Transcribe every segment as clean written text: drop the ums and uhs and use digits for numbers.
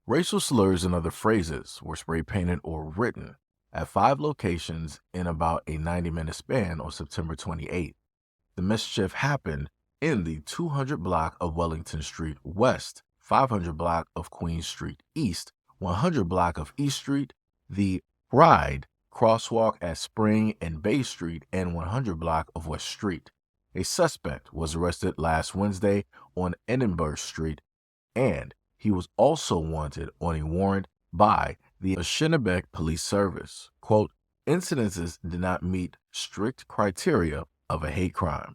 Racial slurs and other phrases were spray painted or written at 5 locations in about a 90-minute span on September 28th. The mischief happened in the 200 block of Wellington Street West, 500 block of Queen Street East, 100 block of East Street, the Ride crosswalk at Spring and Bay Street, and 100 block of West Street. A suspect was arrested last Wednesday on Edinburgh Street, and he was also wanted on a warrant by the Ashenabek Police Service. Quote, incidences did not meet strict criteria of a hate crime.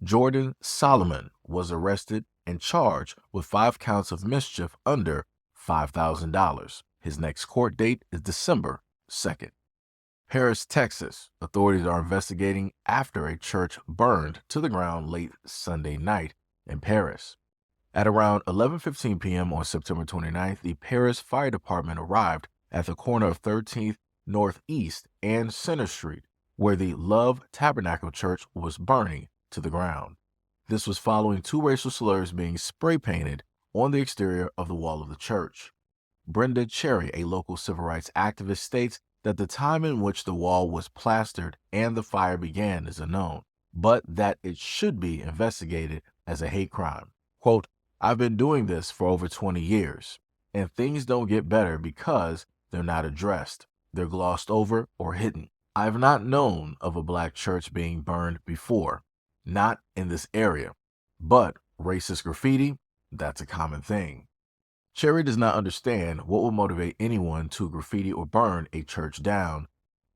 Jordan Solomon was arrested and charged with 5 counts of mischief under $5,000. His next court date is December 2nd. Paris, Texas. Authorities are investigating after a church burned to the ground late Sunday night in Paris. At around 11:15 p.m. on September 29th, the Paris Fire Department arrived at the corner of 13th Northeast and Center Street, where the Love Tabernacle Church was burning to the ground. This was following 2 racial slurs being spray painted on the exterior of the wall of the church. Brenda Cherry, a local civil rights activist, states that the time in which the wall was plastered and the fire began is unknown, but that it should be investigated as a hate crime. Quote, I've been doing this for over 20 years, and things don't get better because they're not addressed. They're glossed over or hidden. I've not known of a black church being burned before, not in this area, but racist graffiti, that's a common thing. Cherry does not understand what will motivate anyone to graffiti or burn a church down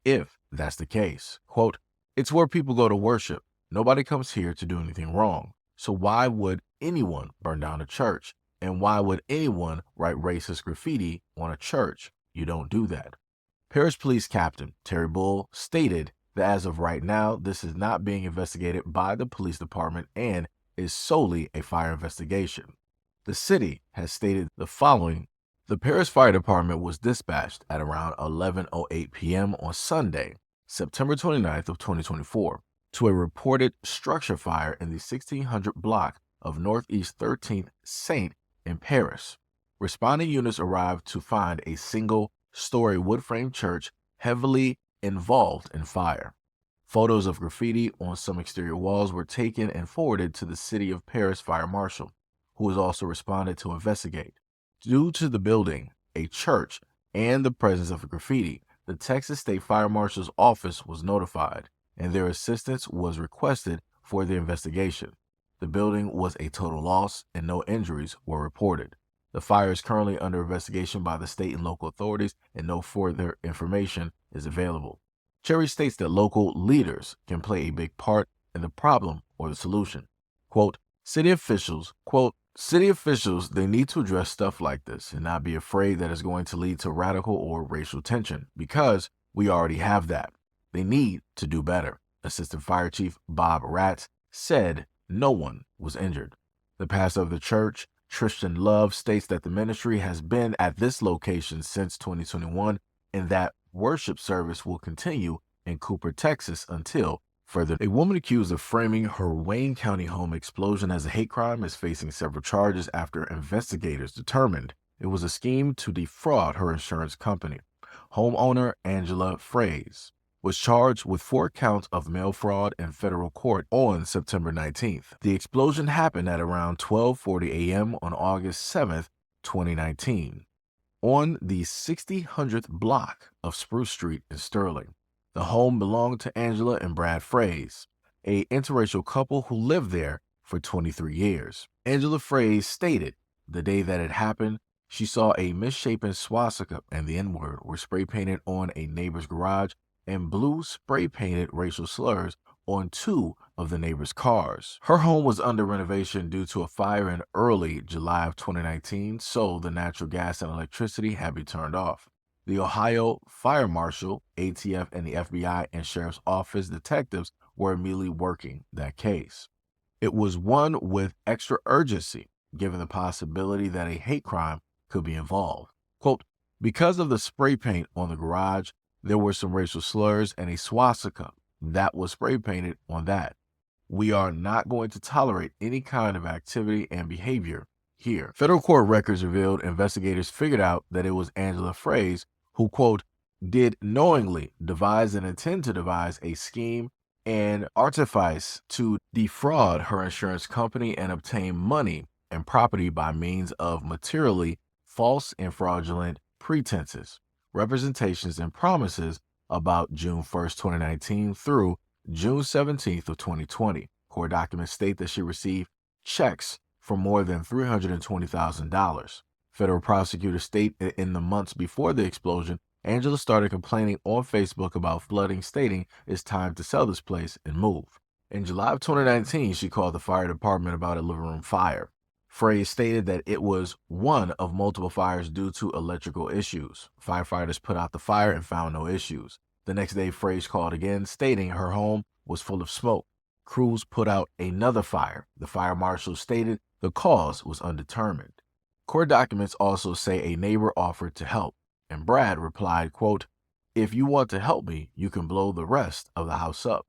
if that's the case. Quote, it's where people go to worship. Nobody comes here to do anything wrong. So why would anyone burn down a church? And why would anyone write racist graffiti on a church? You don't do that. Paris Police Captain Terry Bull stated that as of right now, this is not being investigated by the police department and is solely a fire investigation. The city has stated the following. The Paris Fire Department was dispatched at around 11:08 p.m. on Sunday, September 29th of 2024, to a reported structure fire in the 1600 block of Northeast 13th Saint in Paris. Responding units arrived to find a single-story wood-frame church heavily involved in fire. Photos of graffiti on some exterior walls were taken and forwarded to the City of Paris Fire Marshal, who has also responded to investigate. Due to the building, a church, and the presence of graffiti, the Texas State Fire Marshal's office was notified, and their assistance was requested for the investigation. The building was a total loss, and no injuries were reported. The fire is currently under investigation by the state and local authorities, and no further information is available. Cherry states that local leaders can play a big part in the problem or the solution. Quote, city officials, they need to address stuff like this and not be afraid that it's going to lead to radical or racial tension, because we already have that. They need to do better. Assistant Fire Chief Bob Ratz said no one was injured. The pastor of the church, Tristan Love, states that the ministry has been at this location since 2021 and that worship service will continue in Cooper, Texas until further. A woman accused of framing her Wayne County home explosion as a hate crime is facing several charges after investigators determined it was a scheme to defraud her insurance company. Homeowner Angela Fraze was charged with 4 counts of mail fraud in federal court on September 19th. The explosion happened at around 12:40 a.m. on August 7th, 2019, on the 6000th block of Spruce Street in Sterling. The home belonged to Angela and Brad Fraze, an interracial couple who lived there for 23 years. Angela Fraze stated the day that it happened, she saw a misshapen swastika and the N-word were spray painted on a neighbor's garage and blue spray-painted racial slurs on 2 of the neighbors' cars. Her home was under renovation due to a fire in early July of 2019, so the natural gas and electricity had been turned off. The Ohio Fire Marshal, ATF, and the FBI and Sheriff's Office detectives were immediately working that case. It was one with extra urgency, given the possibility that a hate crime could be involved. Quote, because of the spray paint on the garage, there were some racial slurs and a swastika that was spray painted on that. We are not going to tolerate any kind of activity and behavior here. Federal court records revealed investigators figured out that it was Angela Fraze who, quote, did knowingly devise and intend to devise a scheme and artifice to defraud her insurance company and obtain money and property by means of materially false and fraudulent pretenses, representations, and promises about June 1st, 2019 through June 17th of 2020. Court documents state that she received checks for more than $320,000. Federal prosecutors state that in the months before the explosion, Angela started complaining on Facebook about flooding, stating it's time to sell this place and move. In July of 2019, she called the fire department about a living room fire. Fraze stated that it was one of multiple fires due to electrical issues. Firefighters put out the fire and found no issues. The next day, Fraze called again, stating her home was full of smoke. Crews put out another fire. The fire marshal stated the cause was undetermined. Court documents also say a neighbor offered to help, and Brad replied, quote, if you want to help me, you can blow the rest of the house up.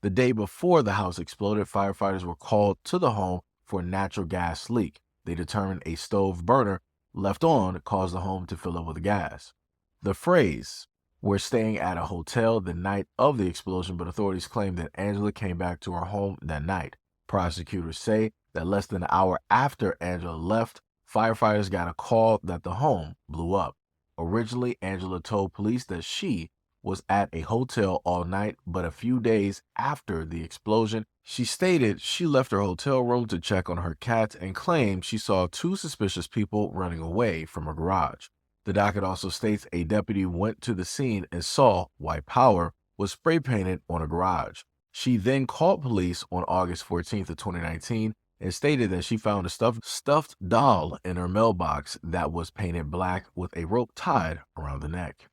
The day before the house exploded, firefighters were called to the home for a natural gas leak. They determined a stove burner left on caused the home to fill up with gas. The Fraze were staying at a hotel the night of the explosion, but authorities claim that Angela came back to her home that night. Prosecutors say that less than an hour after Angela left, firefighters got a call that the home blew up. Originally, Angela told police that she was at a hotel all night, but a few days after the explosion, she stated she left her hotel room to check on her cats and claimed she saw two suspicious people running away from her garage. The docket also states a deputy went to the scene and saw white power was spray painted on a garage. She then called police on August 14th of 2019 and stated that she found a stuffed doll in her mailbox that was painted black with a rope tied around the neck.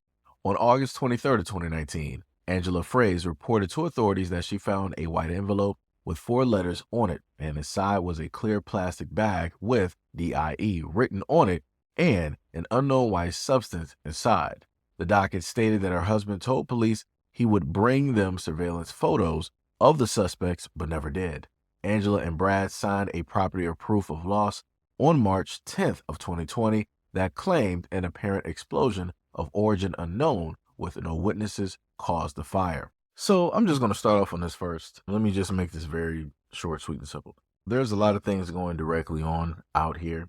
On August 23rd of 2019, Angela Fraze reported to authorities that she found a white envelope with 4 letters on it, and inside was a clear plastic bag with DIE written on it and an unknown white substance inside. The docket stated that her husband told police he would bring them surveillance photos of the suspects, but never did. Angela and Brad signed a property or proof of loss on March 10th of 2020 that claimed an apparent explosion of origin unknown with no witnesses caused the fire. So I'm just going to start off on this first. Let me just make this very short, sweet, and simple. There's a lot of things going directly on out here.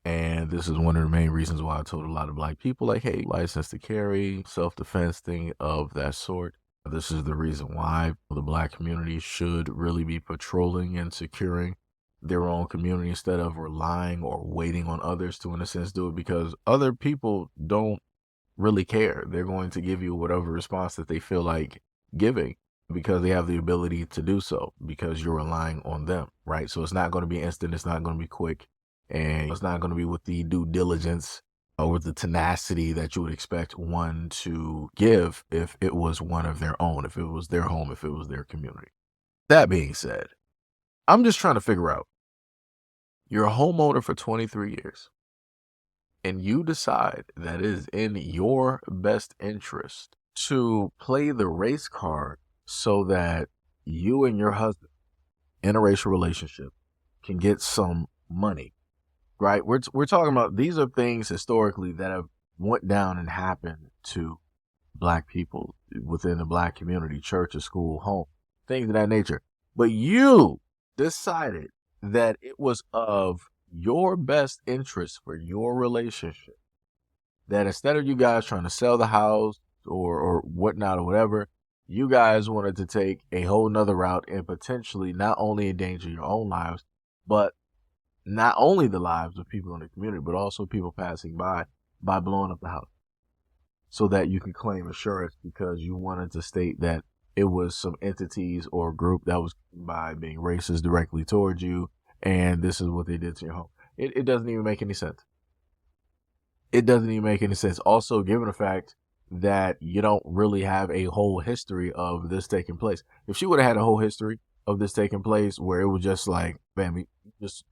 And this is one of the main reasons why I told a lot of black people, like, hey, license to carry, self-defense, thing of that sort. This is the reason why the black community should really be patrolling and securing their own community instead of relying or waiting on others to, in a sense, do it, because other people don't really care. They're going to give you whatever response that they feel like giving because they have the ability to do so because you're relying on them, right? So it's not going to be instant. It's not going to be quick. And it's not going to be with the due diligence or with the tenacity that you would expect one to give if it was one of their own, if it was their home, if it was their community. That being said, I'm just trying to figure out, you're a homeowner for 23 years and you decide that it is in your best interest to play the race card so that you and your husband, interracial relationship, can get some money. Right, we're talking about, these are things historically that have went down and happened to black people within the black community, church, or school, home, things of that nature. But you decided that it was of your best interest for your relationship that instead of you guys trying to sell the house or whatnot or whatever, you guys wanted to take a whole nother route and potentially not only endanger your own lives, but not only the lives of people in the community, but also people passing by blowing up the house so that you can claim insurance because you wanted to state that it was some entities or group that was by being racist directly towards you, and this is what they did to your home. It doesn't even make any sense. It doesn't even make any sense. Also, given the fact that you don't really have a whole history of this taking place. If she would have had a whole history of this taking place where it was just like, bam, it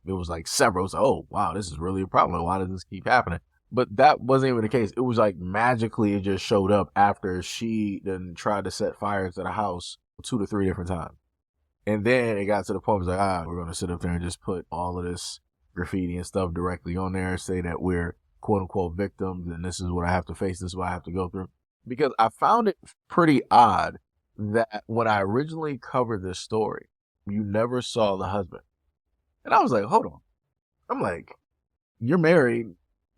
was like several. It's like, oh, wow, this is really a problem. Why does this keep happening? But that wasn't even the case. It was like magically it just showed up after she then tried to set fire to the house 2 to 3 different times. And then it got to the point where it was like, we're going to sit up there and just put all of this graffiti and stuff directly on there, say that we're quote unquote victims and this is what I have to face, this is what I have to go through. Because I found it pretty odd that when I originally covered this story, you never saw the husband. And I was like, hold on. I'm like, you're married,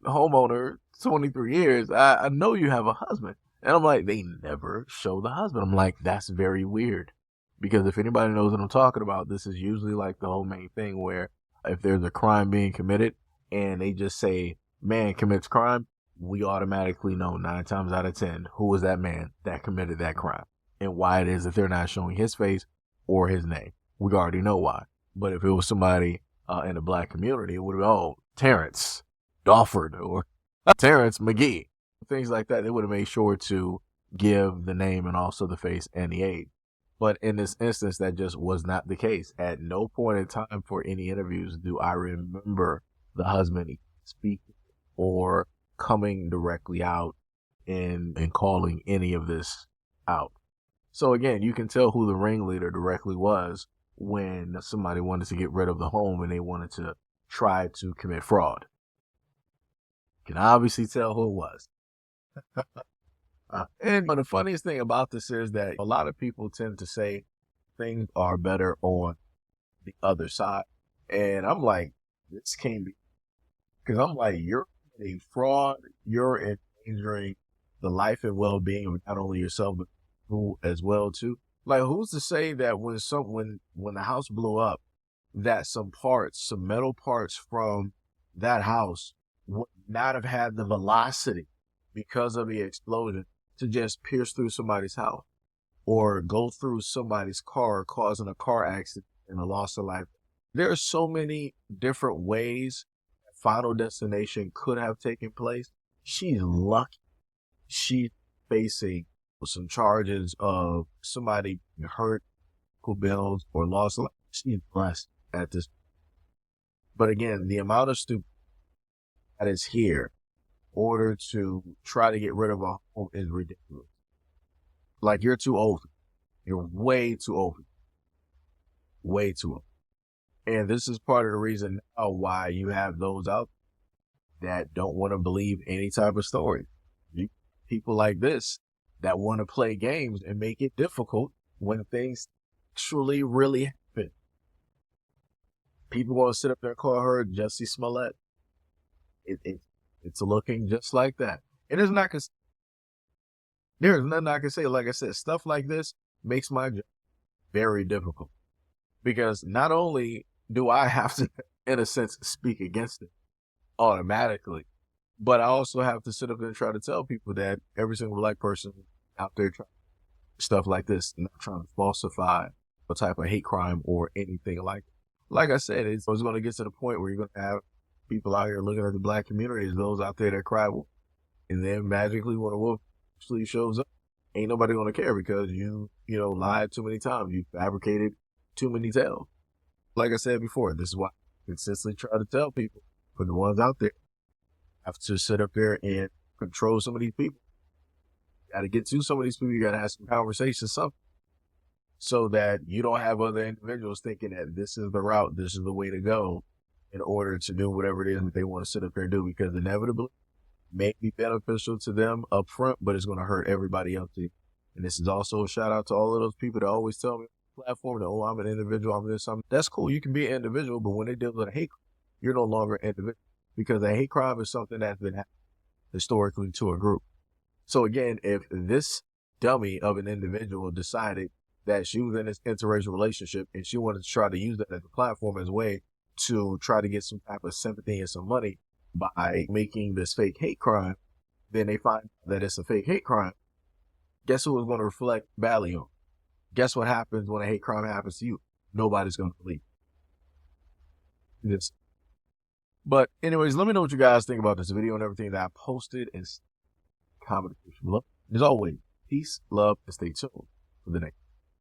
homeowner, 23 years. I know you have a husband. And I'm like, they never show the husband. I'm like, that's very weird. Because if anybody knows what I'm talking about, this is usually like the whole main thing where if there's a crime being committed and they just say, man commits crime, we automatically know 9 times out of 10 who was that man that committed that crime and why it is that they're not showing his face or his name. We already know why. But if it was somebody in the black community, it would have been, oh, Terrence Dawford or Terrence McGee, things like that. They would have made sure to give the name and also the face and the age. But in this instance, that just was not the case. At no point in time for any interviews do I remember the husband speaking or coming directly out and calling any of this out. So again, you can tell who the ringleader directly was when somebody wanted to get rid of the home and they wanted to try to commit fraud. You can obviously tell who it was. And the funniest thing about this is that a lot of people tend to say things are better on the other side. And I'm like, this can't be. Because I'm like, you're a fraud. You're endangering the life and well-being of not only yourself, but who as well, too. Like, who's to say that when the house blew up, that some metal parts from that house would not have had the velocity because of the explosion to just pierce through somebody's house or go through somebody's car, causing a car accident and a loss of life. There are so many different ways Final Destination could have taken place. She's lucky. She's facing some charges of somebody hurt, bills, or lost life. She's blessed at this. But again, the amount of stupidity that is here order to try to get rid of a home is ridiculous. Like, you're too old. You're way too old. Way too old. And this is part of the reason now why you have those out that don't want to believe any type of story. People like this that want to play games and make it difficult when things truly really happen. People want to sit up there and call her Jussie Smollett. It's looking just like that. And there's nothing I can say. Like I said, stuff like this makes my job very difficult. Because not only do I have to, in a sense, speak against it automatically, but I also have to sit up there and try to tell people that every single black person out there trying stuff like this, not trying to falsify a type of hate crime or anything like that. Like I said, it's going to get to the point where you're going to have people out here looking at the black community as those out there that cry wolf. And then magically when a wolf actually shows up, ain't nobody going to care because you lied too many times. You fabricated too many tales. Like I said before, this is why I consistently try to tell people, for the ones out there, have to sit up there and control some of these people. You got to get to some of these people. You got to have some conversations, something, so that you don't have other individuals thinking that this is the route, this is the way to go in order to do whatever it is that they want to sit up there and do, because inevitably may be beneficial to them up front, but it's going to hurt everybody else too. And this is also a shout out to all of those people that always tell me on the platform that, oh, I'm an individual, I'm this, something. That's cool. You can be an individual, but when they deal with a hate crime, you're no longer an individual, because a hate crime is something that's been happening historically to a group. So again, if this dummy of an individual decided that she was in this interracial relationship and she wanted to try to use that as a platform as a way to try to get some type of sympathy and some money by making this fake hate crime, then they find that it's a fake hate crime. Guess who is going to reflect badly on? Guess what happens when a hate crime happens to you? Nobody's going to believe this. But anyways, let me know what you guys think about this video and everything that I posted, and comment below. As always, peace, love, and stay tuned for the next.